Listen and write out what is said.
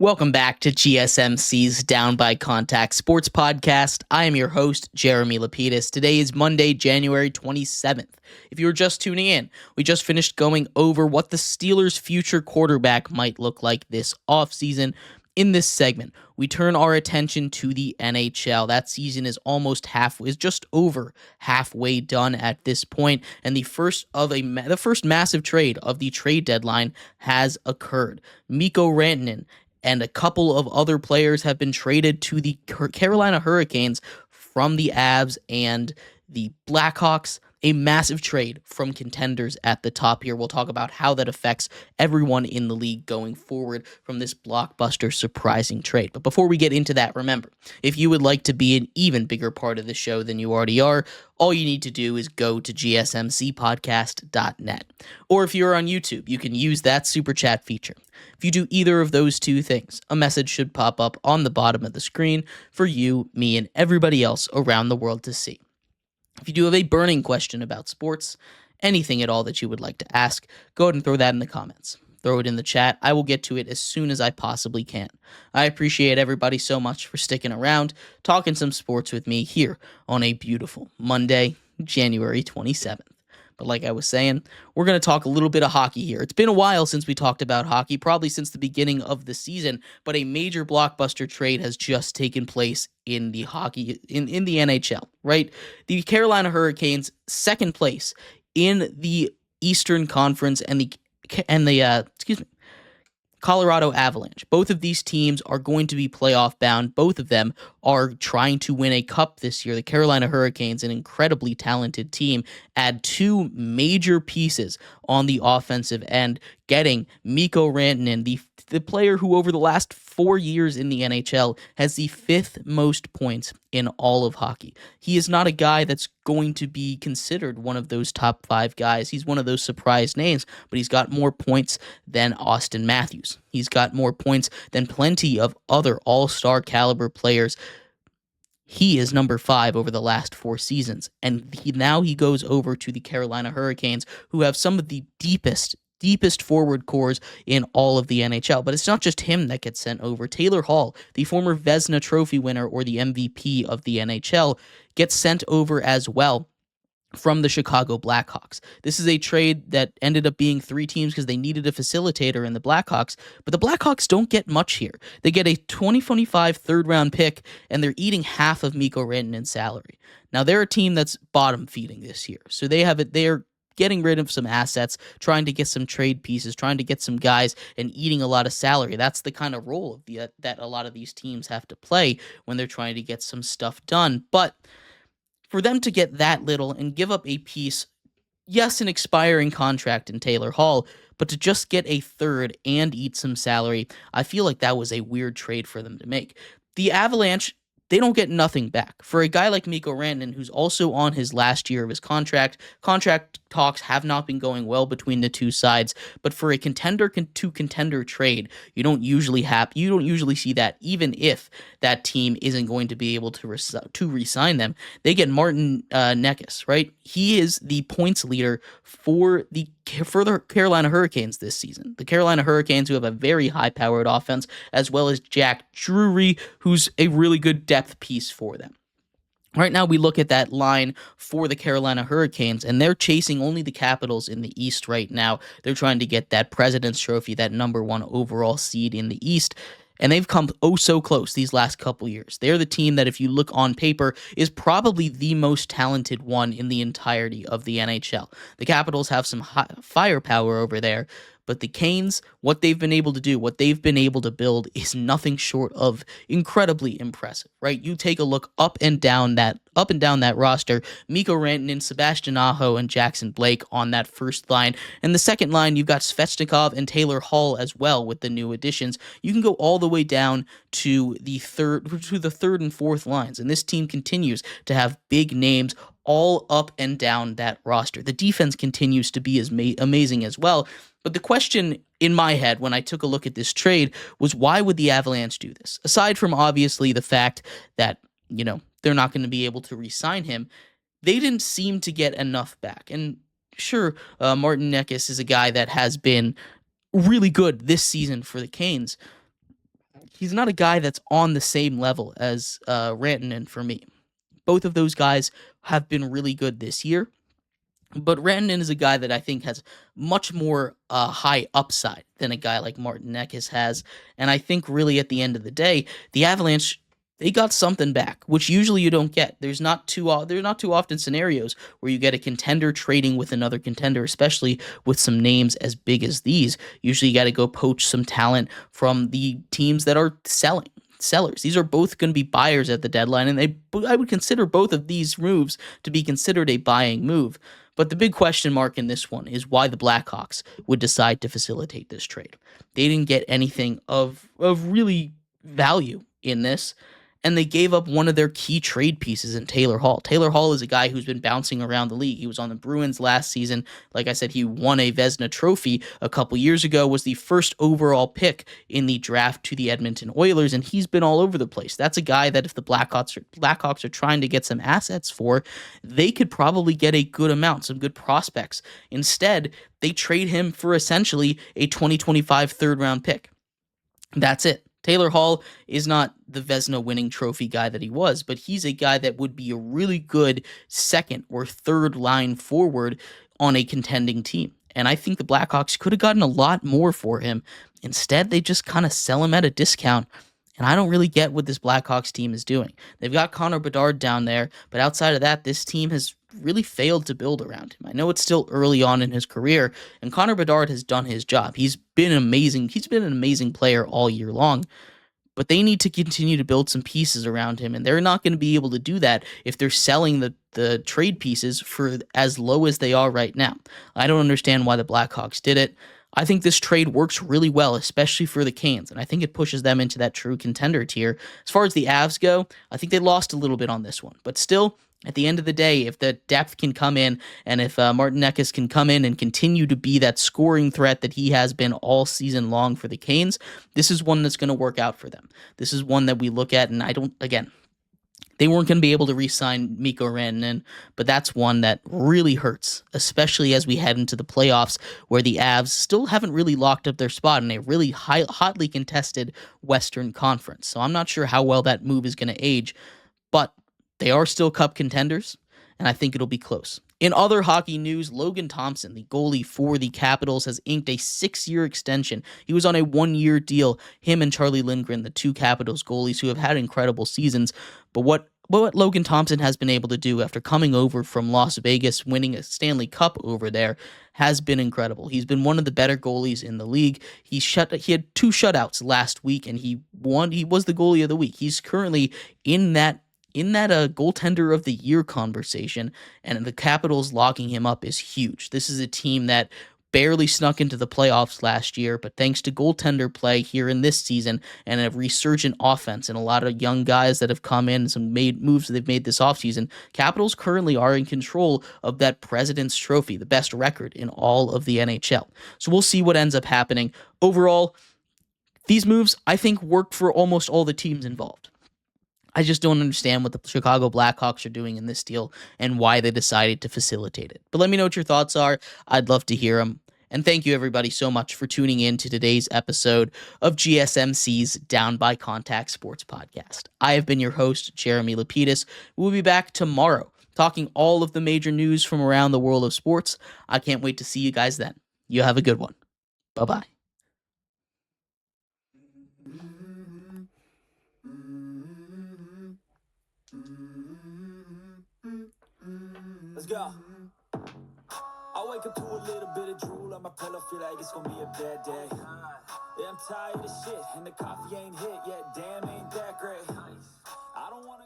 Welcome back to GSMC's Down by Contact Sports Podcast. I am your host, Jeremy Lapidus. Today is Monday, January 27th. If you were just tuning in, we just finished going over what the Steelers' future quarterback might look like this offseason. In this segment, we turn our attention to the NHL. That season is just over halfway done at this point, and the first massive trade of the trade deadline has occurred. Mikko Rantanen and a couple of other players have been traded to the Carolina Hurricanes from the Avs and the Blackhawks. A massive trade from contenders at the top here. We'll talk about how that affects everyone in the league going forward from this blockbuster surprising trade. But before we get into that, remember, if you would like to be an even bigger part of the show than you already are, all you need to do is go to gsmcpodcast.net. Or if you're on YouTube, you can use that super chat feature. If you do either of those two things, a message should pop up on the bottom of the screen for you, me, and everybody else around the world to see. If you do have a burning question about sports, anything at all that you would like to ask, go ahead and throw that in the comments. Throw it in the chat. I will get to it as soon as I possibly can. I appreciate everybody so much for sticking around, talking some sports with me here on a beautiful Monday, January 27th. But like I was saying, we're going to talk a little bit of hockey here. It's been a while since we talked about hockey, probably since the beginning of the season, but a major blockbuster trade has just taken place in the NHL, right? The Carolina Hurricanes, second place in the Eastern Conference, and the Colorado Avalanche. Both of these teams are going to be playoff bound. Both of them are trying to win a cup this year. The Carolina Hurricanes, an incredibly talented team, add two major pieces on the offensive end, getting Mikko Rantanen, the player who over the last 4 years in the NHL has the fifth most points in all of hockey. He is not a guy that's going to be considered one of those top five guys. He's one of those surprise names, but he's got more points than Austin Matthews. He's got more points than plenty of other all-star caliber players. He is number 5 over the last 4 seasons, and now he goes over to the Carolina Hurricanes, who have some of the deepest forward cores in all of the NHL. But it's not just him that gets sent over. Taylor Hall, the former Vezina Trophy winner or the MVP of the NHL, gets sent over as well from the Chicago Blackhawks. This is a trade that ended up being 3 teams because they needed a facilitator in the Blackhawks, but the Blackhawks don't get much here. They get a 2025 third-round pick, and they're eating half of Mikko Rantanen's salary. Now, they're a team that's bottom-feeding this year, so they're getting rid of some assets, trying to get some trade pieces, trying to get some guys, and eating a lot of salary. That's the kind of role that a lot of these teams have to play when they're trying to get some stuff done. But for them to get that little and give up a piece, yes, an expiring contract in Taylor Hall, but to just get a third and eat some salary, I feel like that was a weird trade for them to make. The Avalanche, they don't get nothing back. For a guy like Mikko Rantanen, who's also on his last year of his contract talks have not been going well between the two sides, but for a contender-to-contender trade, you don't usually see that, even if that team isn't going to be able to re-sign them. They get Martin Necas, right? He is the points leader for the Carolina Hurricanes this season. The Carolina Hurricanes, who have a very high-powered offense, as well as Jack Drury, who's a really good depth piece for them. Right now, we look at that line for the Carolina Hurricanes, and they're chasing only the Capitals in the East right now. They're trying to get that President's Trophy, that number 1 overall seed in the East, and they've come oh so close these last couple years. They're the team that, if you look on paper, is probably the most talented one in the entirety of the NHL. The Capitals have some firepower over there, but the Canes, what they've been able to do, what they've been able to build is nothing short of incredibly impressive, right? You take a look up and down that roster, Mikko Rantanen, Sebastian Aho, and Jackson Blake on that first line. And the second line, you've got Svechnikov and Taylor Hall as well with the new additions. You can go all the way down to the third and fourth lines, and this team continues to have big names all up and down that roster. The defense continues to be as amazing as well. But the question in my head when I took a look at this trade was, why would the Avalanche do this? Aside from obviously the fact that, they're not going to be able to re-sign him, they didn't seem to get enough back. And sure, Martin Necas is a guy that has been really good this season for the Canes. he's not a guy that's on the same level as Rantanen for me. Both of those guys have been really good this year. But Rantanen is a guy that I think has much more high upside than a guy like Martin Necas has. And I think really at the end of the day, the Avalanche, they got something back, which usually you don't get. There's not too often scenarios where you get a contender trading with another contender, especially with some names as big as these. Usually you got to go poach some talent from the teams that are sellers. These are both going to be buyers at the deadline, and I would consider both of these moves to be considered a buying move. But the big question mark in this one is why the Blackhawks would decide to facilitate this trade. They didn't get anything of really value in this, and they gave up one of their key trade pieces in Taylor Hall. Taylor Hall is a guy who's been bouncing around the league. He was on the Bruins last season. Like I said, he won a Vezina trophy a couple years ago, was the first overall pick in the draft to the Edmonton Oilers, and he's been all over the place. That's a guy that if the Blackhawks are trying to get some assets for, they could probably get a good amount, some good prospects. Instead, they trade him for essentially a 2025 third-round pick. That's it. Taylor Hall is not the Vezina winning trophy guy that he was, but he's a guy that would be a really good second or third line forward on a contending team. And I think the Blackhawks could have gotten a lot more for him. Instead, they just kind of sell him at a discount. And I don't really get what this Blackhawks team is doing. They've got Connor Bedard down there, but outside of that, this team has really failed to build around him. I know it's still early on in his career, and Connor Bedard has done his job. He's been amazing. He's been an amazing player all year long, but they need to continue to build some pieces around him, and they're not going to be able to do that if they're selling the trade pieces for as low as they are right now. I don't understand why the Blackhawks did it. I think this trade works really well, especially for the Canes, and I think it pushes them into that true contender tier. As far as the Avs go, I think they lost a little bit on this one, but still, at the end of the day, if the depth can come in and if Martin Necas can come in and continue to be that scoring threat that he has been all season long for the Canes, this is one that's going to work out for them. This is one that we look at, and they weren't going to be able to re-sign Mikko Rantanen, but that's one that really hurts, especially as we head into the playoffs where the Avs still haven't really locked up their spot in a really hotly contested Western Conference. So I'm not sure how well that move is going to age, but they are still cup contenders, and I think it'll be close. In other hockey news, Logan Thompson, the goalie for the Capitals, has inked a 6-year extension. He was on a 1-year deal, him and Charlie Lindgren, the two Capitals goalies who have had incredible seasons. But what Logan Thompson has been able to do after coming over from Las Vegas, winning a Stanley Cup over there, has been incredible. He's been one of the better goalies in the league. He had 2 shutouts last week, and he was the goalie of the week. He's currently in that goaltender of the year conversation, and the Capitals locking him up is huge. This is a team that barely snuck into the playoffs last year, but thanks to goaltender play here in this season and a resurgent offense and a lot of young guys that have come in and some moves that they've made this offseason, Capitals currently are in control of that President's Trophy, the best record in all of the NHL. So we'll see what ends up happening. Overall, these moves, I think, work for almost all the teams involved. I just don't understand what the Chicago Blackhawks are doing in this deal and why they decided to facilitate it. But let me know what your thoughts are. I'd love to hear them. And thank you, everybody, so much for tuning in to today's episode of GSMC's Down by Contact Sports Podcast. I have been your host, Jeremy Lapidus. We'll be back tomorrow talking all of the major news from around the world of sports. I can't wait to see you guys then. You have a good one. Bye-bye. Let's go. I wake up to a little bit of drool on my pillow, feel like it's gonna be a bad day. Yeah, I'm tired of shit, and the coffee ain't hit yet, damn, ain't that great. I don't wanna